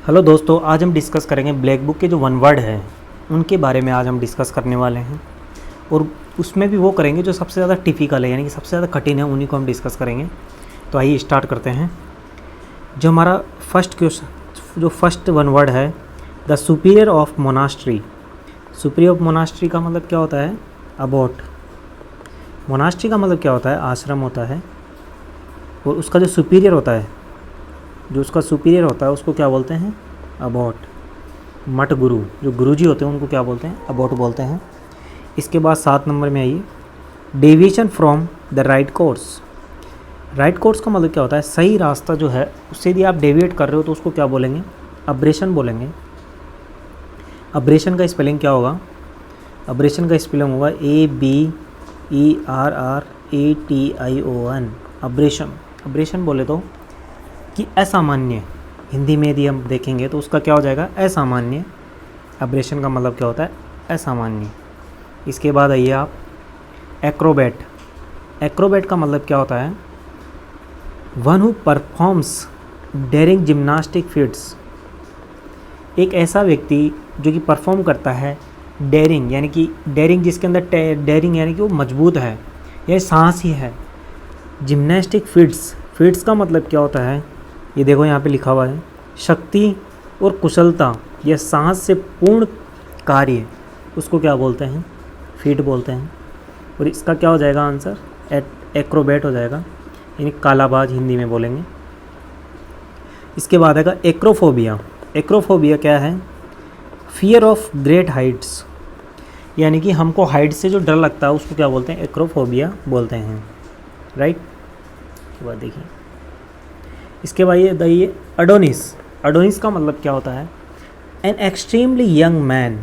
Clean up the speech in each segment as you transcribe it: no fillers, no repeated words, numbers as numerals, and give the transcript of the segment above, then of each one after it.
Hello दोस्तों, आज हम डिस्कस करेंगे ब्लैक बुक के जो वन वर्ड हैं उनके बारे में आज हम डिस्कस करने वाले हैं। और उसमें भी वो करेंगे जो सबसे ज़्यादा टिपिकल है, यानी कि सबसे ज़्यादा कठिन है, उन्हीं को हम डिस्कस करेंगे। तो आइए स्टार्ट करते हैं। जो हमारा फर्स्ट वन वर्ड है, the superior of monastery. Superior of monastery का मतलब क्या होता है? अबोट। मोनास्ट्री का मतलब क्या होता है? आश्रम होता है। और उसका जो सुपीरियर होता है, उसको क्या बोलते हैं? अबोट। मठ गुरु, जो गुरुजी होते हैं उनको क्या बोलते हैं? अबोट बोलते हैं। इसके बाद 7 नंबर में आइए, deviation from the right course. Right course का मतलब क्या होता है? सही रास्ता जो है उससे यदि आप डेविएट कर रहे हो तो उसको क्या बोलेंगे? अब्रेशन बोलेंगे। अब्रेशन का स्पेलिंग क्या होगा? अब्रेशन का स्पेलिंग होगा ABERRATION। अब्रेशन। अब्रेशन बोले तो कि असामान्य, हिंदी में यदि हम देखेंगे तो उसका क्या हो जाएगा? असामान्य। अब्रेशन का मतलब क्या होता है? असामान्य। इसके बाद आइए आप, एक्रोबैट। एक्रोबैट का मतलब क्या होता है? One who performs daring gymnastic feats. एक ऐसा व्यक्ति जो कि परफॉर्म करता है डेयरिंग, यानी कि डेयरिंग जिसके अंदर डेयरिंग यानी कि वो मजबूत है, यह साहस ही है। जिम्नास्टिक फीट्स, फीट्स का मतलब क्या होता है? ये देखो यहाँ पे लिखा हुआ है, शक्ति और कुशलता या साहस से पूर्ण कार्य, उसको क्या बोलते हैं? फीट बोलते हैं। और इसका क्या हो जाएगा आंसर? एक्रोबैट हो जाएगा, यानी कालाबाज हिंदी में बोलेंगे। इसके बाद आएगा एक्रोफोबिया। एक्रोफोबिया क्या है? फियर ऑफ ग्रेट हाइट्स, यानी कि हमको हाइट से जो डर लगता है उसको क्या बोलते हैं? एक्रोफोबिया बोलते हैं। राइट। इसके बाद देखिए, इसके बाद ये दैए अडोनिस। अडोनिस का मतलब क्या होता है? एन एक्सट्रीमली यंग मैन,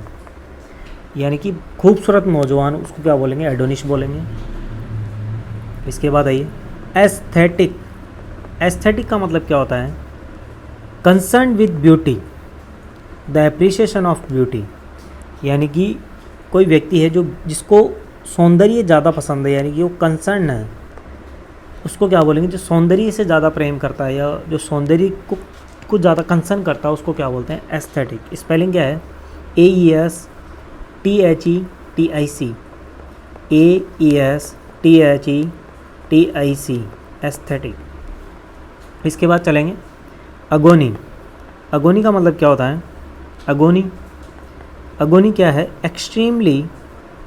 यानी कि खूबसूरत नौजवान, उसको क्या बोलेंगे? एडोनिस बोलेंगे। इसके बाद आइए एस्थेटिक। एस्थेटिक का मतलब क्या होता है? Concern with beauty, the appreciation of beauty, यानी कि कोई व्यक्ति है जो जिसको सौंदर्य ज़्यादा पसंद है, यानी कि वो कंसर्न है, उसको क्या बोलेंगे? जो सौंदर्य से ज़्यादा प्रेम करता है या जो सौंदर्य को ज़्यादा कंसर्न करता है उसको क्या बोलते हैं? एस्थेटिक। स्पेलिंग क्या है? AESTHETIC। AESTHETIC, aesthetic. इसके बाद चलेंगे अगोनी। अगोनी का मतलब क्या होता है? अगोनी क्या है? एक्सट्रीमली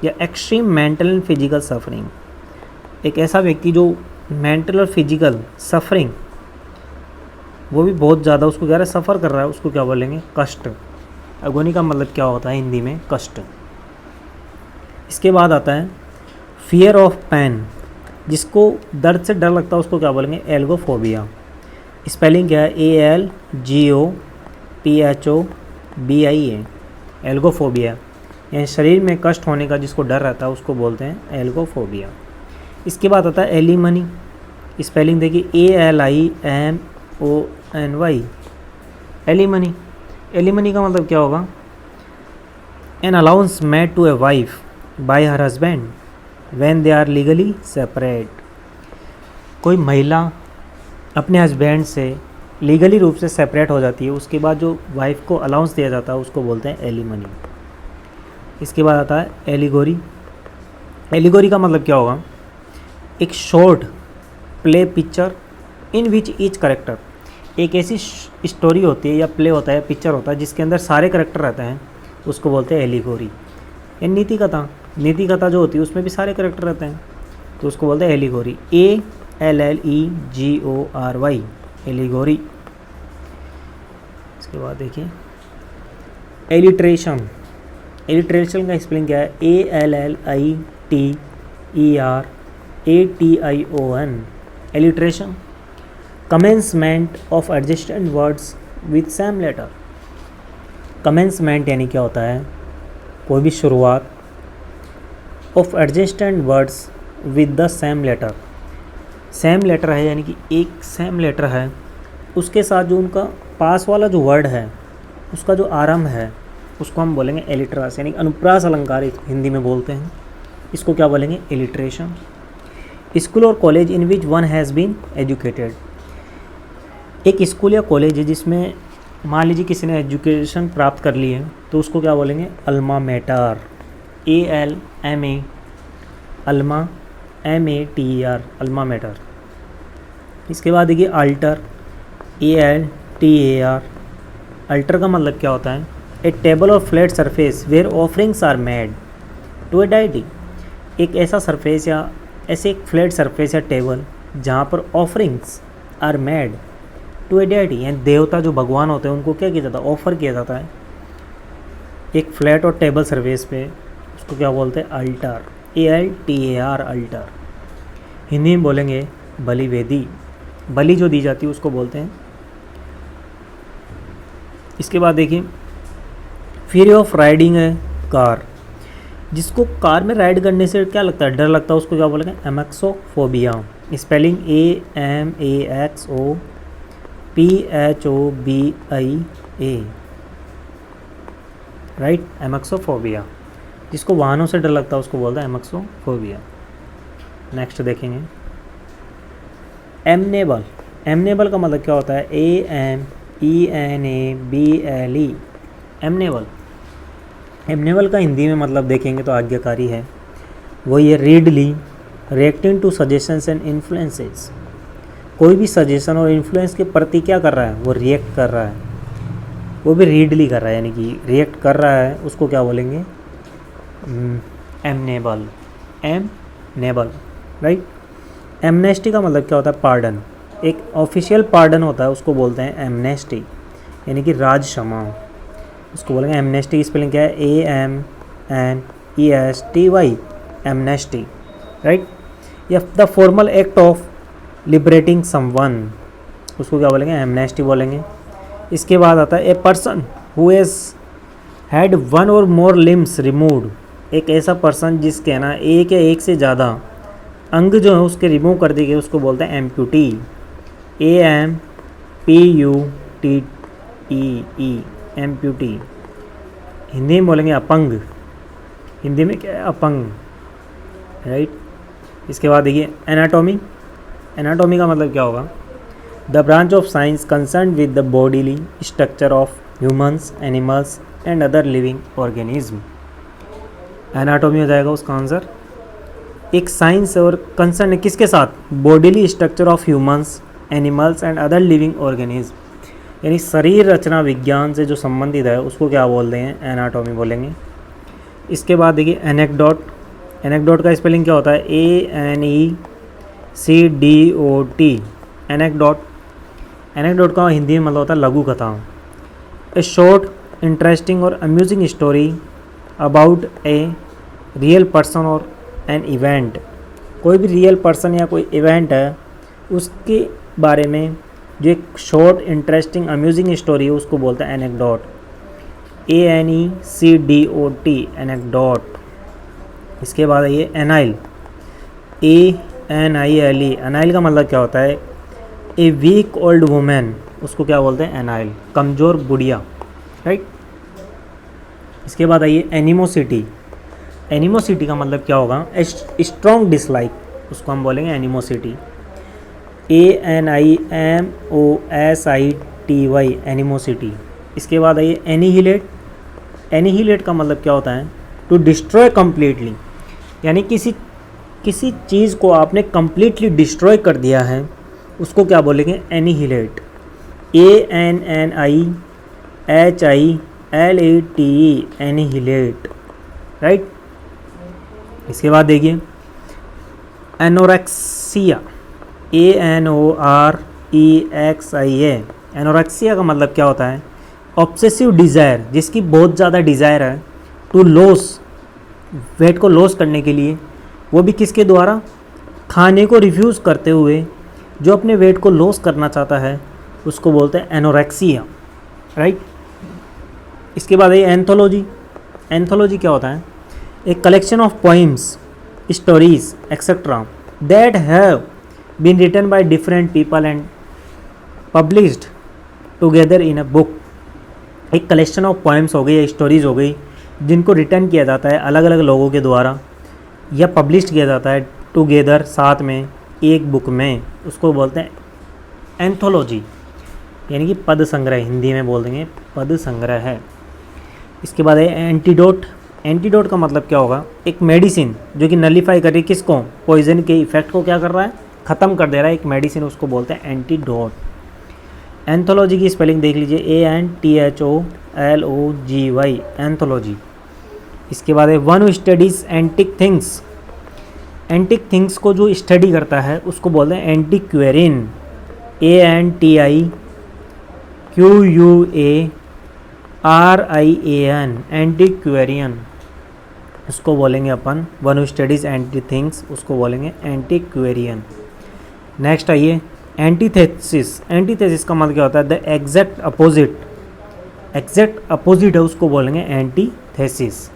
या extreme mental and physical suffering. एक ऐसा व्यक्ति जो मेंटल और फिजिकल सफरिंग, वो भी बहुत ज़्यादा उसको क्या है? सफ़र कर रहा है, उसको क्या बोलेंगे? कष्ट। अगोनी का मतलब क्या होता है हिंदी में? कष्ट। इसके बाद आता है फियर ऑफ पेन, जिसको दर्द से डर लगता है उसको क्या बोलेंगे? एल्गोफोबिया। स्पेलिंग क्या है? ALGOPHOBIA। एल्गोफोबिया, यानी शरीर में कष्ट होने का जिसको डर रहता है उसको बोलते हैं एल्गोफोबिया। इसके बाद आता है एलिमनी। स्पेलिंग देखिए ALIMONY। एलिमनी। एलिमनी का मतलब क्या होगा? An allowance made to a wife by her husband when they are legally separate. कोई महिला अपने हस्बैंड से लीगली रूप से सेपरेट हो जाती है, उसके बाद जो वाइफ को अलाउंस दिया जाता है उसको बोलते हैं एलिमनी। इसके बाद आता है एलिगोरी। एलिगोरी का मतलब क्या होगा? एक short play picture in which each character, एक ऐसी स्टोरी होती है या प्ले होता है, पिक्चर होता है जिसके अंदर सारे करेक्टर रहते हैं, उसको बोलते हैं एलिगोरी। या नीति कथा, नीति कथा जो होती है उसमें भी सारे करेक्टर रहते हैं तो उसको बोलते हैं एलिगोरी। ALLEGORY, allegory. इसके बाद देखिए एलिट्रेशन। एलिट्रेशन का स्पेलिंग क्या है? ALLITERATION। Alliteration, commencement of adjacent words with same letter. Commencement यानी क्या होता है? कोई भी शुरुआत, of adjacent words with the same letter. Same letter है यानी कि एक सेम लेटर है, उसके साथ जो उनका पास वाला जो वर्ड है उसका जो आरंभ है उसको हम बोलेंगे एलिट्रास, यानी अनुप्रास अलंकार हिंदी में बोलते हैं। इसको क्या बोलेंगे? एलिट्रेशन। स्कूल और college in which one has been educated. एक स्कूल या कॉलेज है जिसमें मान लीजिए किसी ने एजुकेशन प्राप्त कर ली है तो उसको क्या बोलेंगे, alma mater, ALMA, Alma MATER, alma mater. इसके बाद देखिए अल्टर, ALTAR। अल्टर का मतलब क्या होता है, a table or flat surface where offerings are made to a deity. एक ऐसा सरफेस या ऐसे एक फ्लैट सरफेस या टेबल जहाँ पर offerings are made to a deity, यानी देवता जो भगवान होते हैं उनको क्या किया जाता है, ऑफर किया जाता है एक फ्लैट और टेबल सरफेस पे, उसको क्या बोलते हैं, अल्टर, ALTAR, अल्टर। हिंदी में बोलेंगे बलि वेदी, बलि जो दी जाती है उसको बोलते हैं। इसके बाद देखिए फियर ऑफ राइडिंग है कार, जिसको कार में राइड करने से क्या लगता है, डर लगता है, उसको क्या बोलेंगे, amaxophobia. Spelling AMAXOPHOBIA, right, amaxophobia. जिसको वाहनों से डर लगता है उसको बोलता है एमेक्सोफोबिया। नेक्स्ट देखेंगे एमनेबल। एमनेबल का मतलब क्या होता है, AMENABLE, एमनेबल। एमनेबल का हिंदी में मतलब देखेंगे तो आज्ञाकारी है। वो ये readily reacting to suggestions and influences, कोई भी सजेशन और इन्फ्लुएंस के प्रति क्या कर रहा है, वो रिएक्ट कर रहा है, वो भी रीडली कर रहा है, यानी कि रिएक्ट कर रहा है, उसको क्या बोलेंगे, एमनेबल, एमनेबल, राइट। एमनेस्टी का मतलब क्या होता है, पार्डन। एक ऑफिशियल पार्डन होता है उसको बोलते हैं एमनेस्टी, यानी कि राज क्षमा, उसको बोलेंगे एमनेस्टी। की स्पेलिंग क्या है, AMNESTY, एमनेस्टी, राइट। या the formal act of liberating someone, उसको क्या बोलेंगे, एमनेस्टी बोलेंगे। इसके बाद आता है a person who has had one और मोर लिम्स रिमूव्ड, एक ऐसा पर्सन जिसके ना एक या एक से ज़्यादा अंग जो है उसके रिमूव कर दिए गए उसको बोलते हैं एम्प्यूटी, AMPUTEE, एम्प्यूटी। हिंदी में बोलेंगे अपंग, हिंदी में क्या है, अपंग, राइट। इसके बाद देखिए एनाटॉमी। एनाटॉमी का मतलब क्या होगा, the branch of science concern with the bodily structure of humans, animals and other living organism. Anatomy हो जाएगा उसका आंसर। एक साइंस और कंसर्न है किसके साथ, bodily structure of humans, animals and other living organism, यानी शरीर रचना विज्ञान से जो संबंधित है उसको क्या बोलते हैं, एनाटॉमी बोलेंगे। इसके बाद देखिए एनेक्डोट। एनेक्डोट का स्पेलिंग क्या होता है, ANECDOT, एनेक्डोट। एनेक्डोट का हिंदी में मतलब होता है लघु कथा। ए शॉर्ट इंटरेस्टिंग और amusing story about a real person और एन इवेंट, कोई भी रियल पर्सन या कोई इवेंट है उसके बारे में जो एक शॉर्ट इंटरेस्टिंग अम्यूजिंग स्टोरी है उसको बोलते हैं एनेक्डोट, ANECDOT, एनेक्डोट। इसके बाद ये एनाइल, ANILE, एनाइल का मतलब क्या होता है, ए वीक ओल्ड वुमेन, उसको क्या बोलते हैं, एनाइल, कमज़ोर बुढ़िया, राइट। इसके बाद आइए एनिमोसिटी। एनिमोसिटी का मतलब क्या होगा, स्ट्रॉन्ग डिसलाइक, उसको हम बोलेंगे एनिमोसिटी, ANIMOSITY, एनिमोसिटी। इसके बाद आइए एनिहिलेट। एनिहिलेट का मतलब क्या होता है, टू डिस्ट्रॉय कम्प्लीटली, यानी किसी चीज़ को आपने कम्प्लीटली डिस्ट्रॉय कर दिया है उसको क्या बोलेंगे, एनिहिलेट, ANNIHILATE, एनिहिलेट, राइट। इसके बाद देखिए एनोरेक्सिया, ANOREXIA, एनोरेक्सिया का मतलब क्या होता है, ऑब्सेसिव डिज़ायर, जिसकी बहुत ज़्यादा डिज़ायर है, टू लॉस, वेट को लॉस करने के लिए, वो भी किसके द्वारा, खाने को रिफ्यूज़ करते हुए जो अपने वेट को लॉस करना चाहता है उसको बोलते हैं एनोरेक्सिया, राइट। इसके बाद ये एंथोलॉजी। एंथोलॉजी क्या होता है, एक collection of poems, stories etcetera that have been written by different people and published together in a book. एक कलेक्शन ऑफ पोइम्स हो गई या स्टोरीज हो गई जिनको रिटर्न किया जाता है अलग अलग लोगों के द्वारा या पब्लिश किया जाता है टुगेदर, साथ में एक बुक में, उसको बोलते हैं एंथोलॉजी। यानी कि पद संग्रह, हिंदी में बोल देंगे पद संग्रह है। इसके बाद है एंटीडोट। एंटीडोट का मतलब क्या होगा, एक मेडिसिन जो कि नलीफाई कर रही है किसको, पॉइजन के इफेक्ट को क्या कर रहा है, ख़त्म कर दे रहा है, एक मेडिसिन, उसको बोलते हैं एंटीडोट। एंथोलॉजी की स्पेलिंग देख लीजिए, ANTHOLOGY, एंथोलॉजी। इसके बाद है one who studies antique things. Antique things को जो स्टडी करता है उसको बोलते हैं एंटीक्वेरियन, ANTIQUARIAN, एंटीक्वेरियन उसको बोलेंगे अपन। One who studies antique things उसको बोलेंगे एंटीक्वेरियन। नेक्स्ट आइए एंटीथेसिस। एंटीथेसिस का मतलब क्या होता है, the exact opposite, exact opposite है उसको बोलेंगे एंटीथेसिस।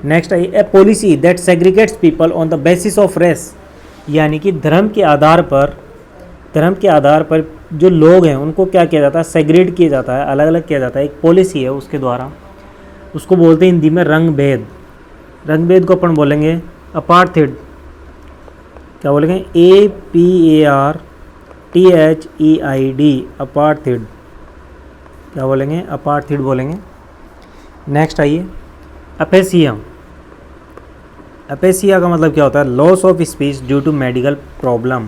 नेक्स्ट आइए a policy that segregates people on the basis of race, यानी कि धर्म के आधार पर जो लोग हैं उनको क्या किया जाता है, सेग्रीगेट किया जाता है, अलग अलग किया जाता है, एक पॉलिसी है उसके द्वारा, उसको बोलते हैं हिंदी में रंग भेद। रंग भेद को अपन बोलेंगे अपार्थाइड, क्या बोलेंगे, APARTHEID, अपार्थाइड, क्या बोलेंगे, अपार्थाइड बोलेंगे। नेक्स्ट आइए अपेसिया। अपेसिया का मतलब क्या होता है, loss of speech due to medical problem.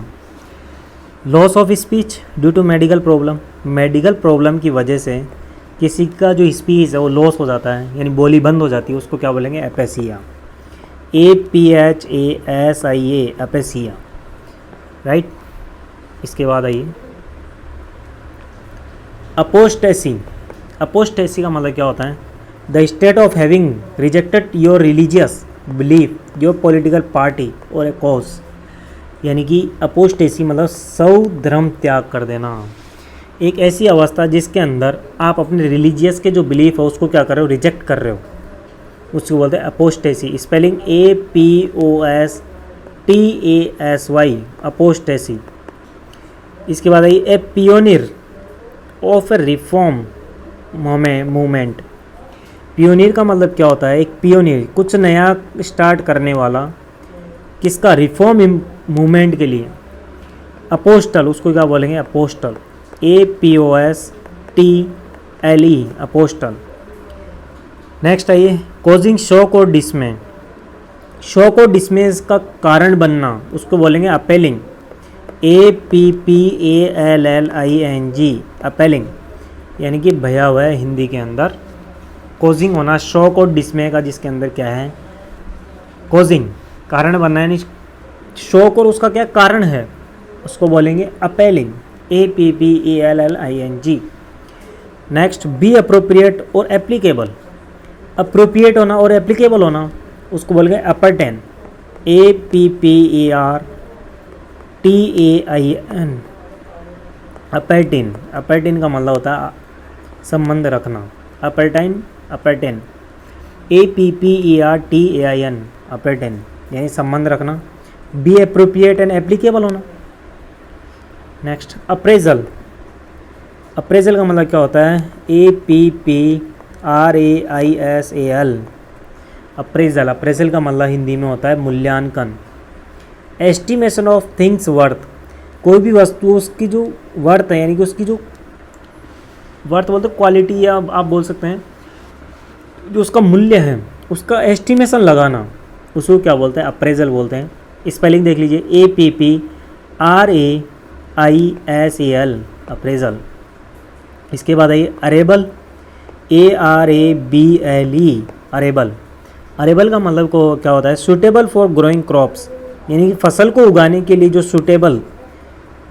Loss of speech due to medical problem, medical problem की वजह से किसी का जो स्पीच है वो लॉस हो जाता है, यानी बोली बंद हो जाती है, उसको क्या बोलेंगे, एपेसिया, APHASIA, एपेसिया, राइट। इसके बाद आइए अपोस्टेसी। अपोस्टेसी का मतलब क्या होता है, the state of having rejected your religious belief, your political party और ए कॉज, यानी कि अपोस्टेसी मतलब सौ धर्म त्याग कर देना, एक ऐसी अवस्था जिसके अंदर आप अपने रिलीजियस के जो बिलीफ है उसको क्या कर रहे हो, रिजेक्ट कर रहे हो, उसको बोलते हैं अपोस्टेसी। Spelling APOSTASY, apostasy. इसके बाद आई a pioneer of a reform movement. Pioneer का मतलब क्या होता है, एक पियोनियर, कुछ नया स्टार्ट करने वाला, किसका, रिफॉर्म मूवमेंट के लिए। अपोस्टल उसको क्या बोलेंगे, अपोस्टल, APOSTLE, अपोस्टल। नेक्स्ट आइए कॉजिंग शॉक और डिस्मे। शॉक और डिस्मे का कारण बनना उसको बोलेंगे अपेलिंग, APPALLING, अपेलिंग, यानी कि भयावह है हिंदी के अंदर। कॉजिंग होना शॉक और डिस्मे का, जिसके अंदर क्या है, कॉजिंग, कारण बनना, यानी शॉक और उसका क्या कारण है उसको बोलेंगे appealing, APPALLING। Next be appropriate और एप्लीकेबल। अप्रोप्रिएट होना और एप्लीकेबल होना उसको बोलेंगे अपर्टेन, APPARTAIN, अपर्टिन। अपर्टिन का मतलब होता है संबंध रखना, अपर्टाइन, अपर्टेन, APPARTAIN, अपर्टेन, यानी संबंध रखना। बी अप्रोप्रिएट एंड एप्लीकेबल होना। Next appraisal. अप्रेजल का मतलब क्या होता है, APPRAISAL, अप्रेजल। अप्रेजल का मतलब हिंदी में होता है मूल्यांकन। एस्टिमेशन ऑफ थिंग्स वर्थ, कोई भी वस्तु उसकी जो वर्थ है, यानी कि उसकी जो वर्थ बोलते क्वालिटी, या आप बोल सकते हैं जो उसका मूल्य है उसका एस्टिमेशन लगाना, उसको क्या बोलते हैं, अप्रेजल बोलते हैं। स्पेलिंग देख लीजिए, APPRAISAL, अप्रेजल। इसके बाद आइए अरेबल, ARABLE, अरेबल। अरेबल का मतलब को क्या होता है, सूटेबल फॉर ग्रोइंग क्रॉप्स, यानी कि फसल को उगाने के लिए जो सूटेबल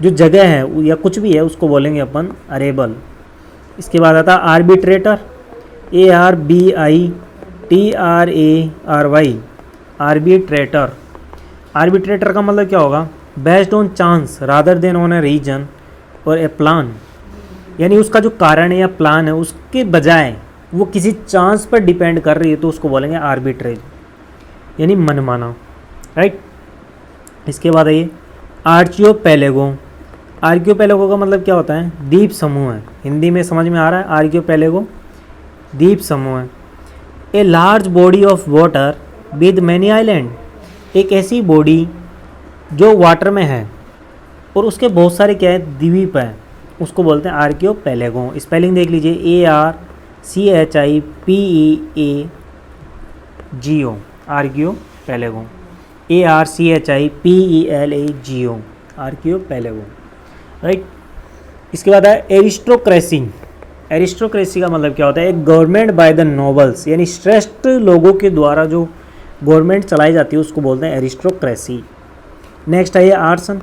जो जगह है या कुछ भी है उसको बोलेंगे अपन अरेबल। इसके बाद आता है आर्बिट्रेटर, ARBITRARY, आर्बिट्रेटर। आर्बिट्रेटर का मतलब क्या होगा, based on chance rather than on a reason or a plan, यानी उसका जो कारण है या प्लान है उसके बजाय वो किसी चांस पर डिपेंड कर रही है, तो उसको बोलेंगे आर्बिट्रेज, यानी मनमाना, राइट। इसके बाद आइए आर्कियोपेलेगो। आर्कियोपेलेगो का मतलब क्या होता है, द्वीप समूह है, हिंदी में समझ में आ रहा है, आर्कियोपेलेगो द्वीप समूह है। A large body of water with many island, एक ऐसी बॉडी जो वाटर में है और उसके बहुत सारे क्या है द्वीप हैं, उसको बोलते हैं आर्कियोपेलेगो। स्पेलिंग देख लीजिए, ARCHIPEAGO, आर्कियोपेलेगो, ARCHIPELAGO, आर्कियोपेलेगो, राइट। इसके बाद है एरिस्टोक्रेसी। एरिस्टोक्रेसी का मतलब क्या होता है? एक गवर्नमेंट बाय द नोबल्स, यानी श्रेष्ठ लोगों के द्वारा जो गवर्नमेंट चलाई जाती है उसको बोलते हैं एरिस्टोक्रेसी। नेक्स्ट है ये आर्सन।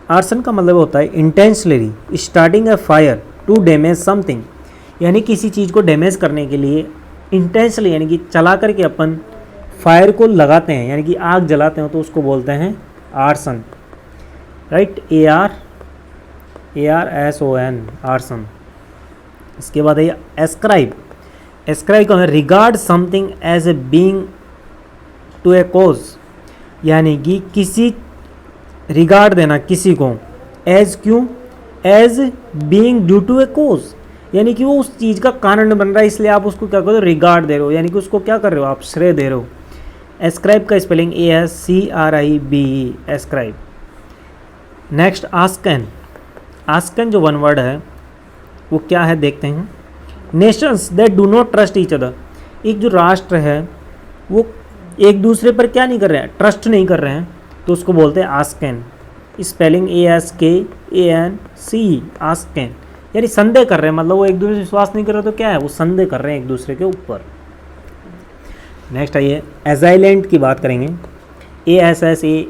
आर्सन का मतलब होता है intentionally starting a fire to damage something, यानी किसी चीज़ को डैमेज करने के लिए इंटेंशनली यानी कि चला करके अपन फायर को लगाते हैं, यानी कि आग जलाते हैं, तो उसको बोलते हैं आर्सन, राइट। ARSON, arson. इसके बाद है एस्क्राइब। एस्क्राइब का regard something as a being to a cause, यानी कि किसी रिगार्ड देना किसी को, एज क्यों? As being due to a cause, यानी कि वो उस चीज़ का कारण बन रहा है, इसलिए आप उसको क्या करो? रिगार्ड दे रहे हो, यानी कि उसको क्या कर रहे हो? आप श्रेय दे रहे हो। एस्क्राइब का स्पेलिंग ASCRIBE, एस्क्राइब। नेक्स्ट आस्कन। आस्कन जो वन वर्ड है वो क्या है देखते हैं। Nations that do not trust each other, एक जो राष्ट्र है वो एक दूसरे पर क्या नहीं कर रहे हैं? ट्रस्ट नहीं कर रहे हैं, तो उसको बोलते हैं आस्कन। स्पेलिंग ASKANC, आस्कन, यानी संदेह कर रहे हैं, मतलब वो एक दूसरे से विश्वास नहीं कर रहे, तो क्या है? वो संदेह कर रहे हैं एक दूसरे के ऊपर। नेक्स्ट आइए एजाइलेंट की बात करेंगे। ASSA,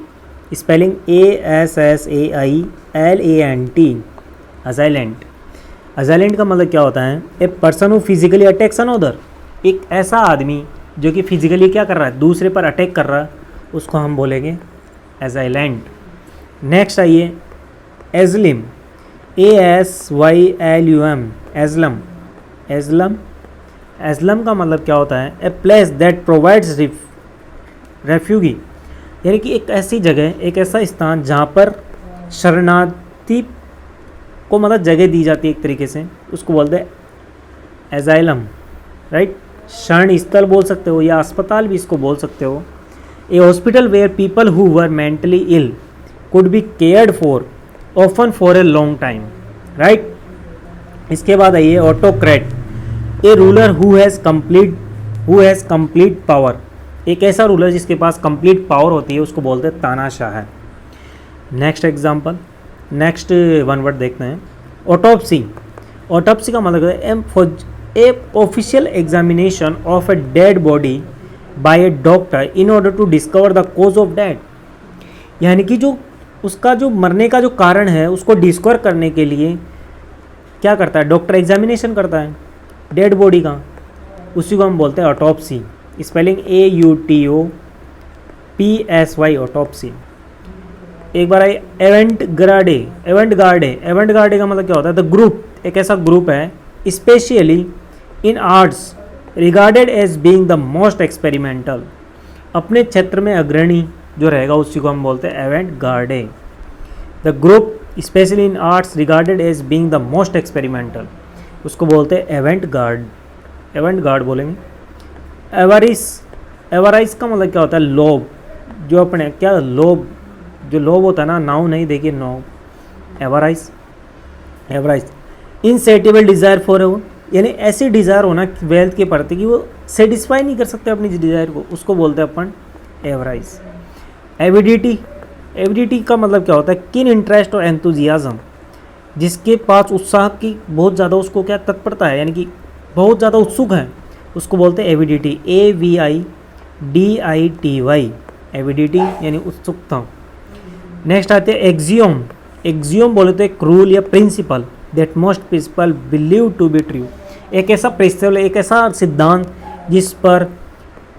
spelling ASSAILANT, अजाइलेंट। अजाइलेंट का मतलब क्या होता है? A person who physically attacks another, एक ऐसा आदमी जो कि फिजिकली क्या कर रहा है? दूसरे पर अटैक कर रहा है, उसको हम बोलेंगे एजाइलेंट। नेक्स्ट आइए एजलिम, ASYLUM, एजलम। एजलम, एजलम का मतलब क्या होता है? ए प्लेस दैट प्रोवाइड्स रेफ्यूगी, यानी कि एक ऐसी जगह, एक ऐसा स्थान जहाँ पर शरणार्थी को मतलब जगह दी जाती है एक तरीके से, उसको बोलते हैं एजाइलम, राइट। शरण स्थल बोल सकते हो या अस्पताल भी इसको बोल सकते हो। A hospital where people who were mentally ill could be cared for often for a long time, right. इसके बाद आइए autocrat. A ruler who has complete power, एक ऐसा रूलर जिसके पास कंप्लीट पावर होती है उसको बोलते हैं तानाशाह है। Next example, next one word देखते हैं ऑटोप्सी। ऑटोप्सी का मतलब है a official examination of a dead body by a doctor in order to discover the cause of death, यानी कि जो उसका जो मरने का जो कारण है उसको डिस्कवर करने के लिए क्या करता है? डॉक्टर एग्जामिनेशन करता है डेड बॉडी का, उसी को हम बोलते हैं ऑटोप्सी। Spelling AUTOPSY, autopsy. एक बार आई एवेंट गार्डे। एवेंट गार्डे का मतलब क्या होता है? द ग्रुप, एक ऐसा ग्रुप है specially in arts regarded as being the most experimental, अपने क्षेत्र में अग्रणी जो रहेगा उसी को हम बोलते हैं avant garde. The group specially in arts regarded as being the most experimental, उसको बोलते हैं एवेंट गार्ड बोलेंगे। एवराइज का मतलब क्या होता है? लोभ, जो अपने क्या लोभ, जो लोभ होता है ना, नाउ नहीं देखिए नो, एवराइज। इनसेटिबल डिज़ायर फॉर एवर, यानी ऐसी डिज़ायर होना वेल्थ के प्रति कि वो सेटिस्फाई नहीं कर सकते अपनी डिज़ायर को, उसको बोलते हैं अपन एवराइज। एविडिटी का मतलब क्या होता है? किन इंटरेस्ट और एंथुजियाज्म, जिसके पास उत्साह की बहुत ज़्यादा उसको क्या तत्परता है, यानी कि बहुत ज़्यादा उत्सुक है, उसको बोलते हैं एविडिटी। AVIDITY, एविडिटी यानी उत्सुकता। नेक्स्ट आते हैं एक्सियोम। एक्सियोम बोले तो एक रूल या principle that most people believe to be true, एक ऐसा प्रिंसिपल, एक ऐसा सिद्धांत जिस पर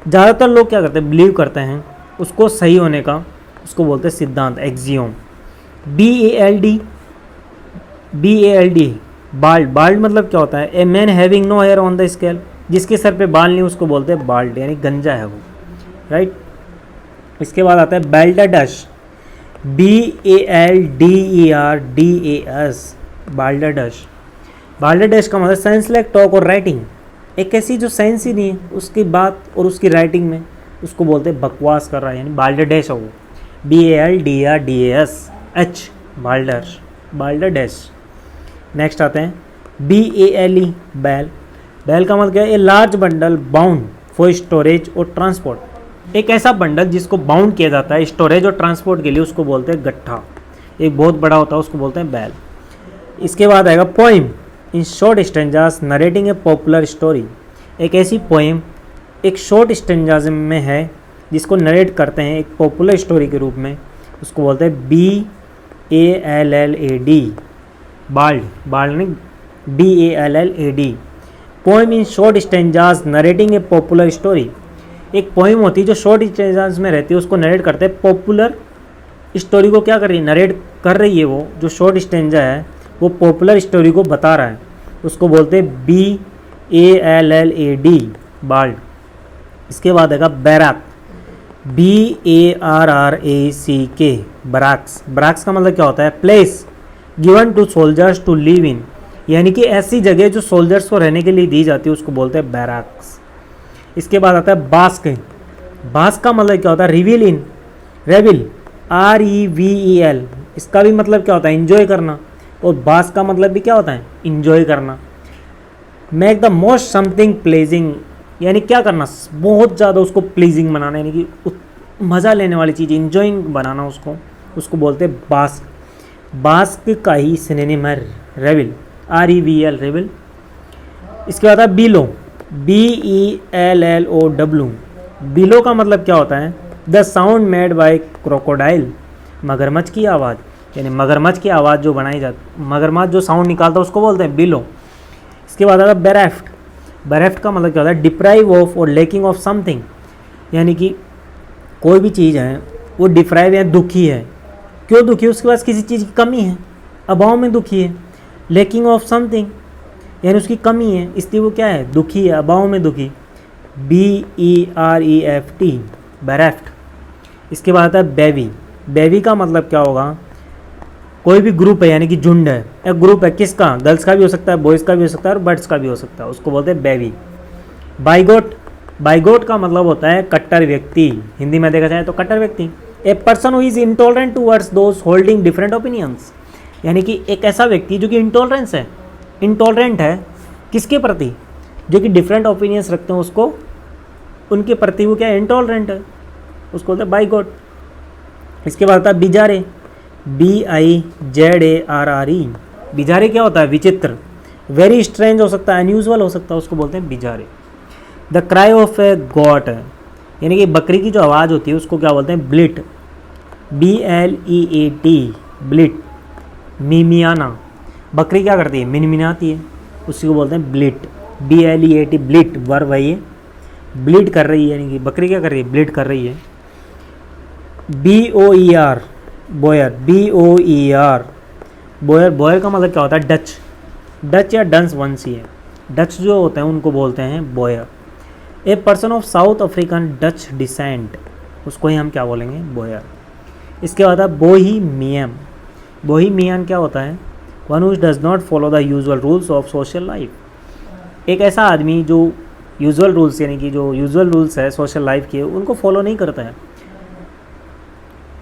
ज़्यादातर लोग क्या करते हैं? बिलीव करते हैं उसको सही होने का, उसको बोलते हैं सिद्धांत, एक्सियोम। BALD, बाल्ड मतलब क्या होता है? A man having no hair on the scale, जिसके सर पे बाल नहीं उसको बोलते हैं बाल्ड, यानी गंजा है वो, राइट। इसके बाद आता है बाल्डरडश, BALDERDAS, बाल्डरडश। बाल्डरडश का मतलब साइंस लाइक टॉक और राइटिंग, एक ऐसी जो साइंस ही नहीं है उसकी बात और उसकी राइटिंग में, उसको बोलते हैं बकवास कर रहा है, यानी बाल्डरडश है वो। BALDRDASH, balder, balderdash. Next आते हैं BALE, बैल। बैल का मतलब क्या है? A large bundle bound for storage और ट्रांसपोर्ट। एक ऐसा बंडल जिसको बाउंड किया जाता है स्टोरेज और ट्रांसपोर्ट के लिए, उसको बोलते हैं गट्ठा। एक बहुत बड़ा होता है, उसको बोलते हैं बैल। इसके बाद आएगा poem in short stanzas narrating A popular story. एक ऐसी पोइम एक शॉर्ट स्टेंजाज में है जिसको नरेट करते हैं एक पॉपुलर स्टोरी के रूप में, उसको बोलते हैं BALLAD, बाल्ड। बाल्ड नहीं, BALLAD। Poem in short stanzas narrating A popular story. एक पोइम होती है जो शॉर्ट स्टेंजास में रहती है, उसको नरेट करते हैं पॉपुलर स्टोरी को। क्या कर रही है? नरेट कर रही है। वो जो शॉर्ट स्टेंजा है वो पॉपुलर स्टोरी को बता रहा है, उसको बोलते हैं BALLAD, बाल्ड। इसके बाद आएगा बैराक, BARRACK, बराक्स। बराक्स का मतलब क्या होता है? Place given to soldiers to live in, यानी कि ऐसी जगह जो सोल्जर्स को रहने के लिए दी जाती है, उसको बोलते हैं बैराक्स। इसके बाद आता है बास्क। बास्क का मतलब क्या होता है? Reveal in, revel, REVEL। इसका भी मतलब क्या होता है? इंजॉय करना। और बास्क का मतलब भी क्या होता है? इंजॉय करना। Make the most something pledging, यानी क्या करना? बहुत ज़्यादा उसको प्लीजिंग बनाना, यानी कि मज़ा लेने वाली चीज़, इंजॉइंग बनाना उसको बोलते हैं बास्क। बास्क का ही सिनोनिम है रेविल, REVL, रेविल। इसके बाद है बिलो, BELLOW। बिलो का मतलब क्या होता है? The sound made by crocodile, मगरमच्छ की आवाज़, यानी मगरमच्छ की आवाज़ जो बनाई जाती, मगरमच्छ जो साउंड निकालता है उसको बोलते हैं बिलो। इसके बाद आता है बेरेफ्ट। बेरेफ्ट का मतलब क्या होता है? डिप्राइव ऑफ और लेकिंग ऑफ समथिंग, यानी कि कोई भी चीज़ है वो डिप्राइव है, दुखी है। क्यों दुखी है? उसके पास किसी चीज़ की कमी है, अभाव में दुखी है। लेकिंग ऑफ समथिंग यानी उसकी कमी है, इसलिए वो क्या है? दुखी है, अभाव में दुखी। BEREFT, बेरेफ्ट। इसके बाद आता है बेवी। बेवी का मतलब क्या होगा? कोई भी ग्रुप है, यानी कि झुंड है। एक ग्रुप है किसका? गर्ल्स का भी हो सकता है, बॉयज़ का भी हो सकता है और बर्ड्स का भी हो सकता है, उसको बोलते हैं बेवी। बाइगोट। बाइगोट का मतलब होता है कट्टर व्यक्ति। हिंदी में देखा जाए तो कट्टर व्यक्ति। A person who is intolerant towards those holding different opinions, यानी कि एक ऐसा व्यक्ति जो कि इंटॉलरेंस है, इंटॉलरेंट है किसके प्रति? जो कि डिफरेंट ओपिनियंस रखते हैं, उसको उनके प्रति वो क्या है? इंटॉलरेंट है, उसको बोलते हैं बाइगोट। इसके बाद आता है बिजारे, BIZARRE। बिजारे क्या होता है? विचित्र, वेरी स्ट्रेंज हो सकता है, अनयूजुअल हो सकता है, उसको बोलते हैं बिजारे। The cry of A got, यानी कि बकरी की जो आवाज़ होती है उसको क्या बोलते हैं? ब्लिट, BLEAT, ब्लिट। मिमियाना, बकरी क्या करती है? मिनमिनाती है, उसी को बोलते हैं ब्लिट, BLEAT, ब्लिट। वर्ब वही है, ब्लिट कर रही है, यानी कि बकरी क्या कर रही है? ब्लिट कर रही है। BOER, Boyer, BOER, Boyer. बोयर का मतलब क्या होता है? डच। डच या डंस वंशी है, डच जो होते हैं उनको बोलते हैं Boer. A person of South African Dutch descent, उसको ही हम क्या बोलेंगे? बोयर। इसके बाद है बोहीमियन। बोहीमियन क्या होता है? One who does not follow the usual rules of social life. एक ऐसा आदमी जो यूजुअल रूल्स, यानी कि जो यूजुअल रूल्स है सोशल लाइफ के, उनको फॉलो नहीं करता है,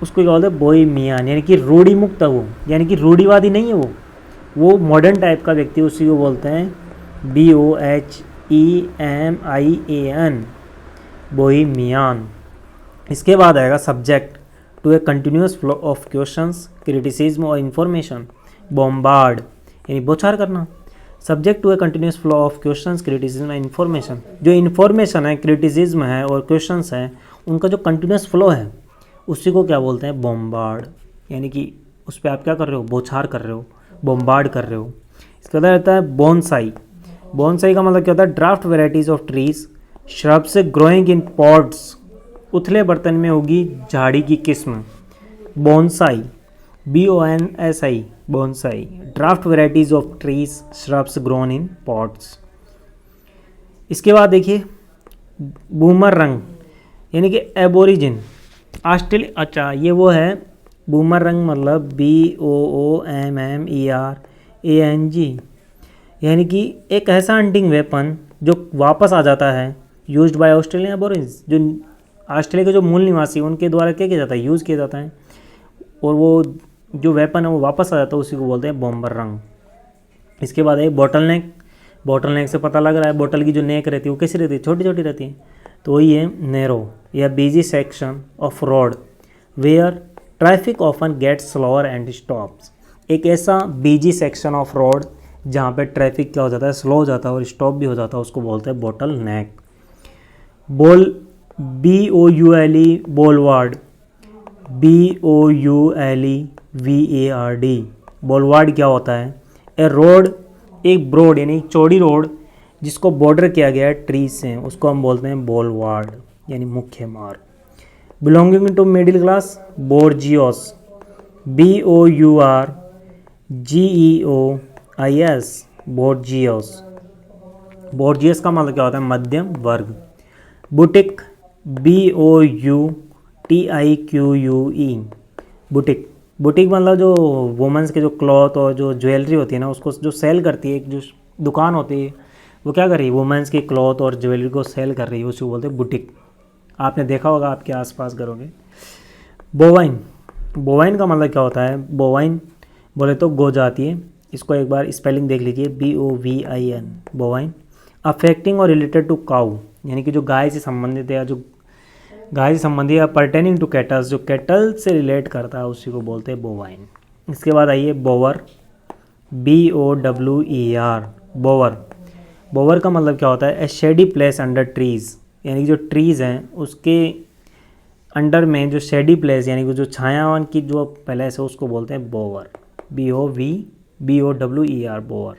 उसको क्या बोलते हैं? बोहीमियन, यानी कि रूढ़ी मुक्त है वो, यानी कि रूढ़ीवादी नहीं है वो मॉडर्न टाइप का व्यक्ति, उसी को बोलते हैं BOHEMIAN, बोहीमियन। इसके बाद आएगा subject to a continuous flow of questions, criticism और इन्फॉर्मेशन, बॉम्बार्ड, यानी बौछार करना। Subject to a continuous flow of questions, criticism and information, जो इन्फॉर्मेशन है, क्रिटिसिज्म है और क्वेश्चंस है, उनका जो कंटिन्यूस फ्लो है उसी को क्या बोलते हैं? बॉम्बार्ड, यानी कि उस पर आप क्या कर रहे हो? बौछार कर रहे हो, बॉम्बार्ड कर रहे हो। इसके बाद रहता है बोनसाई। बोनसाई का मतलब क्या होता है? Draft varieties of trees, shrub से ग्रोइंग इन पॉट्स, उथले बर्तन में होगी झाड़ी की किस्म, bonsai, BONSAI, bonsai. Draft varieties of trees, shrubs grown in pots. इसके बाद देखिए बूमरंग, यानी कि एबोरिजिन, ऑस्ट्रेलिया। अच्छा, ये वो है बूमरंग, मतलब BOOMMERANG, यानी कि एक ऐसा हंटिंग वेपन जो वापस आ जाता है, यूज्ड बाय ऑस्ट्रेलियन एबोरिजिन्स, जो ऑस्ट्रेलिया के जो मूल निवासी उनके द्वारा क्या किया जाता है? यूज़ किया जाता है। और वो जो वेपन है वो वापस आ जाता है, उसी को बोलते हैं बॉम्बर रंग। इसके बाद है बॉटल नेक। बॉटल नेक से पता लग रहा है बोतल की जो नेक रहती है वो कैसी रहती है, छोटी छोटी रहती है, तो वही है नैरो या busy section of road where traffic often gets slower and stops. एक ऐसा बिजी सेक्शन ऑफ रोड जहाँ पे ट्रैफिक क्या हो जाता है, स्लो हो जाता है और स्टॉप भी हो जाता है, उसको बोलते हैं बॉटल नेक। बोल BOULE बोलवार्ड, BOULEVARD बोलवार्ड क्या होता है, ए रोड, एक ब्रॉड यानी एक चौड़ी रोड जिसको बॉर्डर किया गया है ट्रीज से, उसको हम बोलते हैं बोलवार्ड यानी मुख्य मार्ग। Belonging to middle class, bourgeois, BOURGEOIS bourgeois. Bourgeois का मतलब क्या होता है, मध्यम वर्ग। Boutique, BOUTIQUE boutique. बुटीक मतलब जो वुमेंस के जो क्लॉथ और जो ज्वेलरी होती है ना, उसको जो सेल करती है, एक जो दुकान होती है वो क्या कर रही है, वुमेंस के क्लॉथ और ज्वेलरी को सेल कर रही है, उसको बोलते हैं बुटीक। आपने देखा होगा आपके आसपास करोगे। बोवाइन, बोवाइन का मतलब क्या होता है, बोवाइन बोले तो गो जाती है, इसको एक बार स्पेलिंग देख लीजिए, BOVIN बोवाइन। अफेक्टिंग और रिलेटेड टू काऊ यानी कि जो गाय से संबंधित है या जो गाय से संबंधित या पर्टेनिंग टू कैटल्स, जो कैटल से रिलेट करता है उसी को बोलते हैं बोवाइन। इसके बाद आइए बोवर, BOWER बोवर। बोवर का मतलब क्या होता है, ए शेडी प्लेस अंडर ट्रीज यानी कि जो ट्रीज़ हैं उसके अंडर में जो शेडी प्लेस यानी कि जो छायावन की जो प्लेस है उसको बोलते हैं बोवर, BOWER बोवर।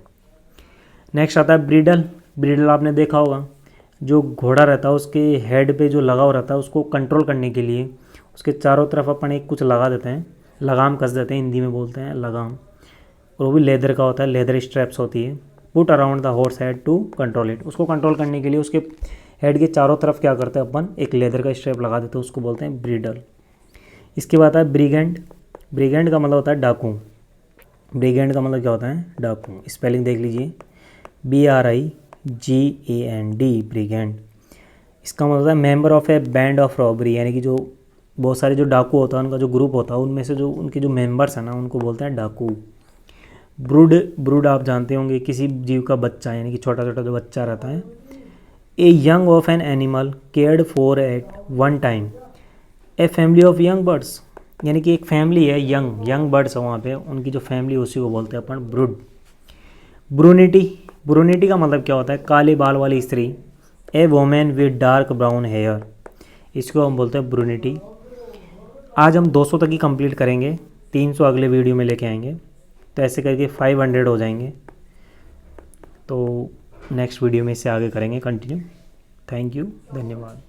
नेक्स्ट आता है ब्रीडल। ब्रीडल आपने देखा होगा, जो घोड़ा रहता है उसके हेड पे जो लगाव रहता है उसको कंट्रोल करने के लिए उसके चारों तरफ अपन एक कुछ लगा देते हैं, लगाम कस देते हैं, हिंदी में बोलते हैं लगाम, और वो भी लेदर का होता है, लेदर स्ट्रैप्स होती है। Put around the horse head to control it, उसको कंट्रोल करने के लिए उसके हेड के चारों तरफ क्या करते हैं अपन, एक लेदर का स्ट्रैप लगा देते हैं, उसको बोलते हैं ब्रीडल। इसके बाद है ब्रिगेंड। ब्रिगेंड का मतलब होता है डाकू। ब्रिगेंड का मतलब क्या होता है, डाकू। स्पेलिंग देख लीजिए, BRIGAND ब्रिगेंड। इसका मतलब है member of A band of robbery यानी कि जो बहुत सारे जो डाकू होता है उनका जो ग्रुप होता है उनमें से जो उनके जो मेंबर्स हैं ना उनको बोलते हैं डाकू। ब्रूड, ब्रूड आप जानते होंगे, किसी जीव का बच्चा यानी कि छोटा छोटा जो बच्चा रहता है। A young of an animal cared for at one time, a family of young birds यानी कि एक फैमिली है, यंग बर्ड्स है वहाँ पे, उनकी जो फैमिली उसी को बोलते हैं अपन ब्रूड। ब्रूनिटी, ब्रूनिटी का मतलब क्या होता है, काले बाल वाली स्त्री। A women with dark brown hair, इसको हम बोलते हैं ब्रूनिटी। आज हम 200 तक ही कंप्लीट करेंगे, 300 अगले वीडियो में लेके आएंगे, तो ऐसे करके 500 हो जाएंगे। तो नेक्स्ट वीडियो में इससे आगे करेंगे कंटिन्यू। थैंक यू, धन्यवाद।